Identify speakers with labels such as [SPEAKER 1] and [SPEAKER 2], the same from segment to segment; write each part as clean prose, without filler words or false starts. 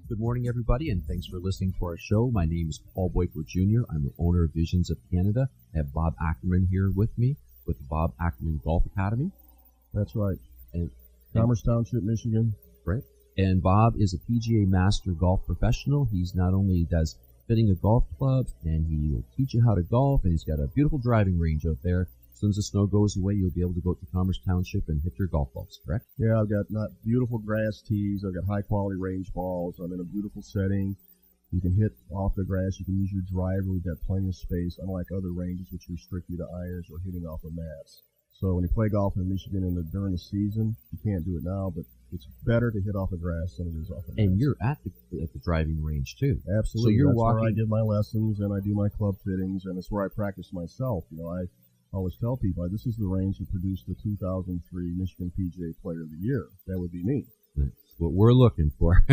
[SPEAKER 1] Good morning, everybody, and thanks for listening to our show. My name is Paul Boyko Jr. I'm the owner of Visions of Canada. I have Bob Ackerman here with me with the Bob Ackerman Golf Academy.
[SPEAKER 2] That's right.
[SPEAKER 1] And
[SPEAKER 2] Commerce Township, Michigan.
[SPEAKER 1] Right. And Bob is a PGA Master golf professional. He's not only does fitting of golf clubs, and he will teach you how to golf, and he's got a beautiful driving range out there. As soon as the snow goes away, you'll be able to go to Commerce Township and hit your golf balls, correct?
[SPEAKER 2] Yeah, I've got beautiful grass tees. I've got high-quality range balls. I'm in a beautiful setting. You can hit off the grass. You can use your driver. We've got plenty of space, unlike other ranges which restrict you to irons or hitting off of mats. So when you play golf in Michigan during the season, you can't do it now, but it's better to hit off of grass than it is off of mats.
[SPEAKER 1] And you're at the driving range, too.
[SPEAKER 2] Absolutely.
[SPEAKER 1] So you're
[SPEAKER 2] That's
[SPEAKER 1] walking.
[SPEAKER 2] where I give my lessons, and I do my club fittings, and it's where I practice myself. I always tell people, this is the range that produced the 2003 Michigan PGA Player of the Year. That would be me.
[SPEAKER 1] That's what we're looking for.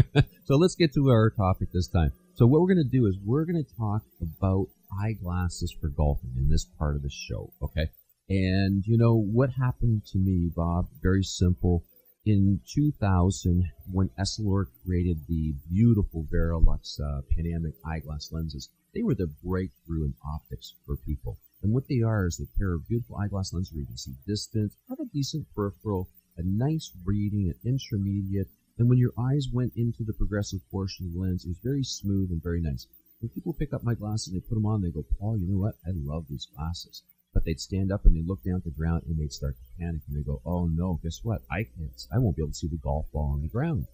[SPEAKER 1] So let's get to our topic this time. So what we're going to do is we're going to talk about eyeglasses for golfing in this part of the show, okay? And, what happened to me, Bob, very simple. In 2000, when Essilor created the beautiful Verilux panoramic eyeglass lenses, they were the breakthrough in optics for people. And what they are is a pair of beautiful eyeglass lenses where you can see distance, have a decent peripheral, a nice reading, an intermediate, and when your eyes went into the progressive portion of the lens, it was very smooth and very nice. When people pick up my glasses and they put them on, they go, Paul, you know what? I love these glasses. But they'd stand up and they'd look down at the ground and they'd start to panic and they'd go, oh no, guess what? I won't be able to see the golf ball on the ground.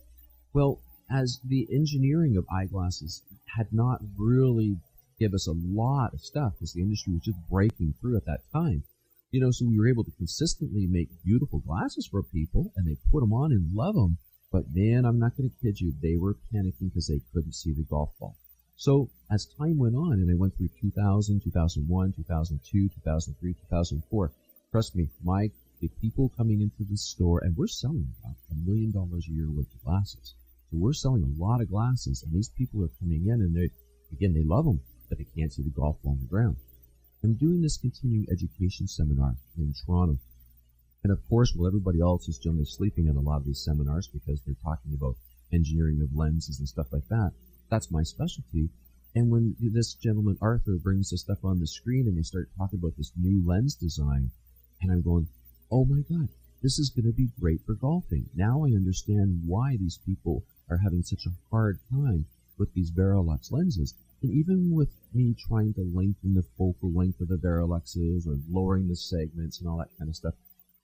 [SPEAKER 1] Well, as the engineering of eyeglasses had not really give us a lot of stuff because the industry was just breaking through at that time. So we were able to consistently make beautiful glasses for people, and they put them on and love them. But then, I'm not going to kid you, they were panicking because they couldn't see the golf ball. So as time went on, and I went through 2000, 2001, 2002, 2003, 2004, trust me, the people coming into the store, and we're selling about $1 million a year worth of glasses. So we're selling a lot of glasses, and these people are coming in, and they love them, but they can't see the golf ball on the ground. I'm doing this continuing education seminar in Toronto. And of course, while everybody else is generally sleeping at a lot of these seminars because they're talking about engineering of lenses and stuff like that, that's my specialty. And when this gentleman, Arthur, brings this stuff on the screen and they start talking about this new lens design, and I'm going, oh my God, this is going to be great for golfing. Now I understand why these people are having such a hard time with these Verilux lenses. And even with me trying to lengthen the focal length of the Veriluxes or lowering the segments and all that kind of stuff,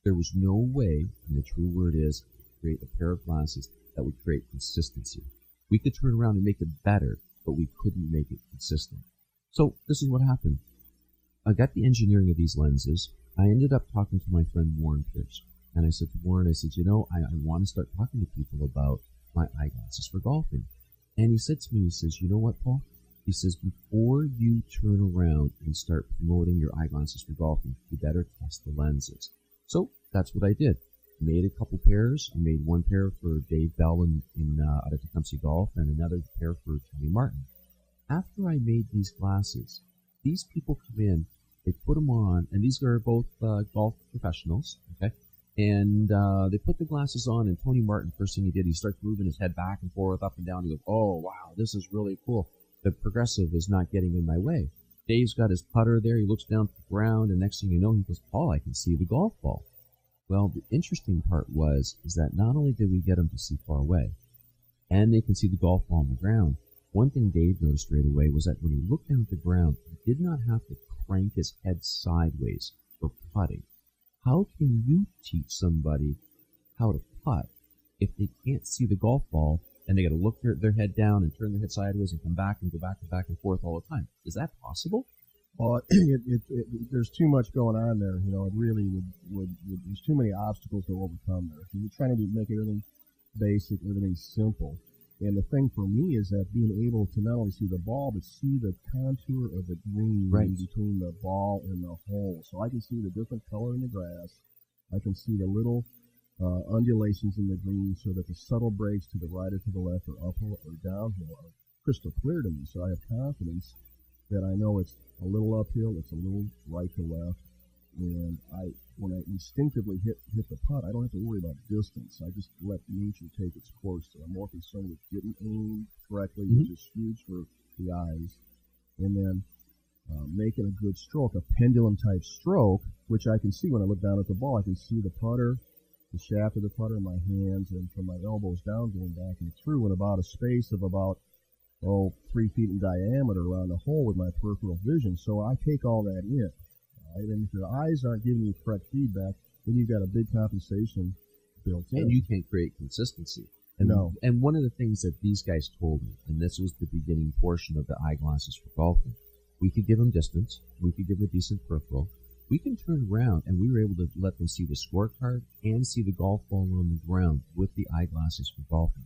[SPEAKER 1] there was no way, and the true word is, to create a pair of glasses that would create consistency. We could turn around and make it better, but we couldn't make it consistent. So this is what happened. I got the engineering of these lenses. I ended up talking to my friend Warren Pierce. And I said to Warren, I I want to start talking to people about my eyeglasses for golfing. And he said to me, he says, you know what, Paul? He says, before you turn around and start promoting your eyeglasses for golfing, you better test the lenses. So that's what I did. I made a couple pairs. I made one pair for Dave Bell out of Tecumseh Golf and another pair for Tony Martin. After I made these glasses, these people come in, they put them on, and these are both golf professionals, okay? And they put the glasses on, and Tony Martin, first thing he did, he starts moving his head back and forth, up and down. He goes, oh, wow, this is really cool. The progressive is not getting in my way. Dave's got his putter there. He looks down at the ground, and next thing you know, he goes, Paul, I can see the golf ball. Well, the interesting part is that not only did we get them to see far away, and they can see the golf ball on the ground, one thing Dave noticed right away was that when he looked down at the ground, he did not have to crank his head sideways for putting. How can you teach somebody how to putt if they can't see the golf ball and they got to look their head down and turn their head sideways and come back and go back and back and forth all the time? Is that possible?
[SPEAKER 2] Well, there's too much going on there. It really would there's too many obstacles to overcome there. You're trying to make everything basic, everything simple. And the thing for me is that being able to not only see the ball, but see the contour of the green
[SPEAKER 1] right
[SPEAKER 2] between the ball and the hole. So I can see the different color in the grass. I can see the little undulations in the green so that the subtle breaks to the right or to the left or uphill or downhill are crystal clear to me. So I have confidence that I know it's a little uphill, it's a little right to left. And when instinctively hit the putt, I don't have to worry about distance. I just let nature take its course. So I'm more concerned with getting aimed correctly, which is huge for the eyes, and then making a good stroke, a pendulum-type stroke, which I can see when I look down at the ball. I can see the putter, the shaft of the putter in my hands, and from my elbows down going back and through in about a space of about 3 feet in diameter around the hole with my peripheral vision. So I take all that in. Right? And if your eyes aren't giving you correct feedback, then you've got a big compensation built in.
[SPEAKER 1] And you can't create consistency. And one of the things that these guys told me, and this was the beginning portion of the eyeglasses for golfing, we could give them distance, we could give them a decent peripheral, we can turn around, and we were able to let them see the scorecard and see the golf ball on the ground with the eyeglasses for golfing.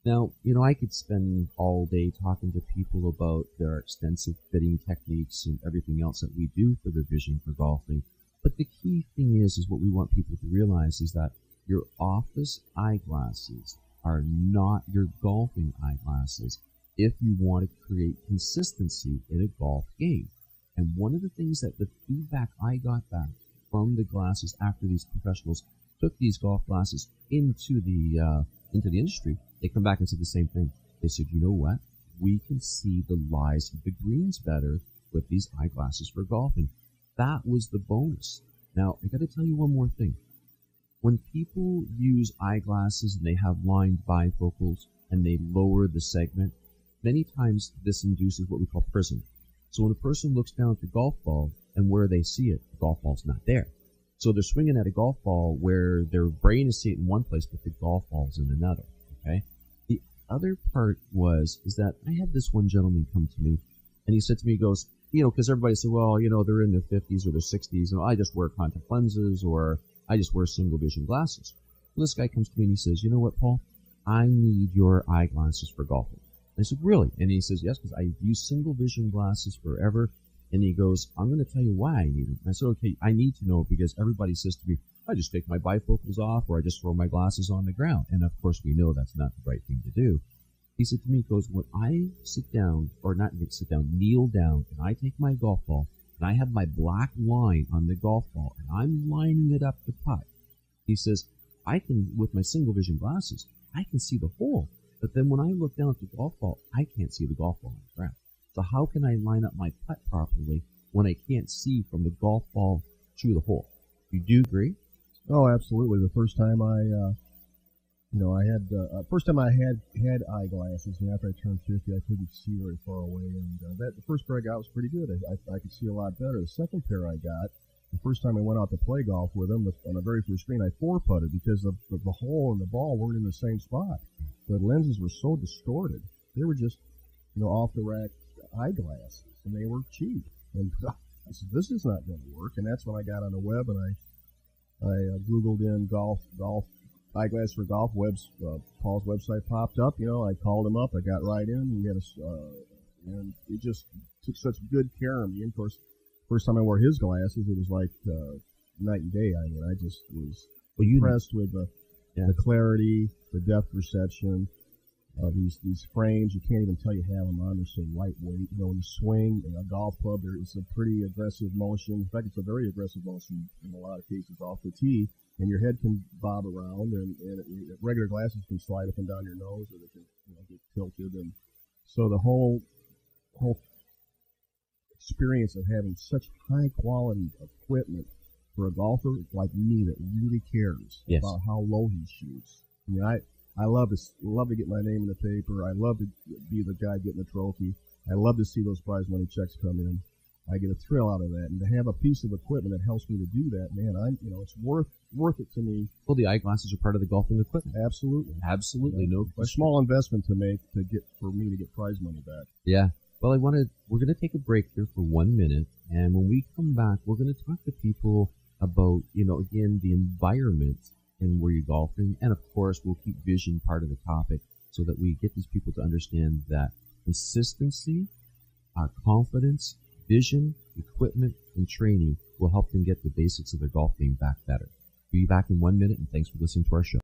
[SPEAKER 1] Now, I could spend all day talking to people about their extensive fitting techniques and everything else that we do for their vision for golfing, but the key thing is what we want people to realize is that your office eyeglasses are not your golfing eyeglasses if you want to create consistency in a golf game. And one of the things that the feedback I got back from the glasses after these professionals took these golf glasses into the industry, they come back and said the same thing. They said, you know what? We can see the lies of the greens better with these eyeglasses for golfing. That was the bonus. Now, I got to tell you one more thing. When people use eyeglasses and they have lined bifocals and they lower the segment, many times this induces what we call prism. So when a person looks down at the golf ball and where they see it, the golf ball's not there. So they're swinging at a golf ball where their brain is seeing it in one place, but the golf ball's in another. Okay. The other part is that I had this one gentleman come to me, and he said to me, he goes, because everybody said, well, they're in their 50s or their 60s, and I just wear contact lenses or I just wear single vision glasses. Well, this guy comes to me and he says, you know what, Paul? I need your eyeglasses for golfing. I said, really? And he says, yes, because I've used single vision glasses forever. And he goes, I'm going to tell you why I need them. I said, okay, I need to know because everybody says to me, I just take my bifocals off or I just throw my glasses on the ground. And of course, we know that's not the right thing to do. He said to me, he goes, when I sit down, or not sit down, kneel down, and I take my golf ball, and I have my black line on the golf ball, and I'm lining it up the putt. He says, I can, with my single vision glasses, I can see the hole. But then when I look down at the golf ball, I can't see the golf ball on the ground. So how can I line up my putt properly when I can't see from the golf ball to the hole? You do agree?
[SPEAKER 2] Oh, absolutely. The first time I had eyeglasses, and after I turned 50, I couldn't see very far away, and the first pair I got was pretty good. I could see a lot better. The second pair I got, the first time I went out to play golf with them, on the very first green, I four-putted because the hole and the ball weren't in the same spot. The lenses were so distorted. They were just, off-the-rack eyeglasses, and they were cheap. And I said, this is not going to work. And that's when I got on the web and I Googled in golf eyeglasses for golf. Paul's website popped up. I called him up. I got right in. And he just took such good care of me. And of course, first time I wore his glasses, it was like night and day. I just was impressed with the clarity, the depth perception of these frames. You can't even tell you have them on. They're so lightweight. When you swing a golf club, it's a pretty aggressive motion. In fact, it's a very aggressive motion in a lot of cases off the tee, and your head can bob around, and regular glasses can slide up and down your nose, or they can get tilted. And so the whole experience of having such high quality equipment for a golfer like me that really cares about how low he shoots. I love to get my name in the paper. I love to be the guy getting the trophy. I love to see those prize money checks come in. I get a thrill out of that, and to have a piece of equipment that helps me to do that, man, it's worth it to me.
[SPEAKER 1] Well, the eyeglasses are part of the golfing equipment.
[SPEAKER 2] Absolutely,
[SPEAKER 1] no question.
[SPEAKER 2] A small investment to make for me to get prize money back.
[SPEAKER 1] Yeah. Well, we're going to take a break here for 1 minute, and when we come back, we're going to talk to people about, again, the environment and where you're golfing, and of course, we'll keep vision part of the topic so that we get these people to understand that consistency, confidence, vision, equipment, and training will help them get the basics of their golf game back better. We'll be back in 1 minute, and thanks for listening to our show.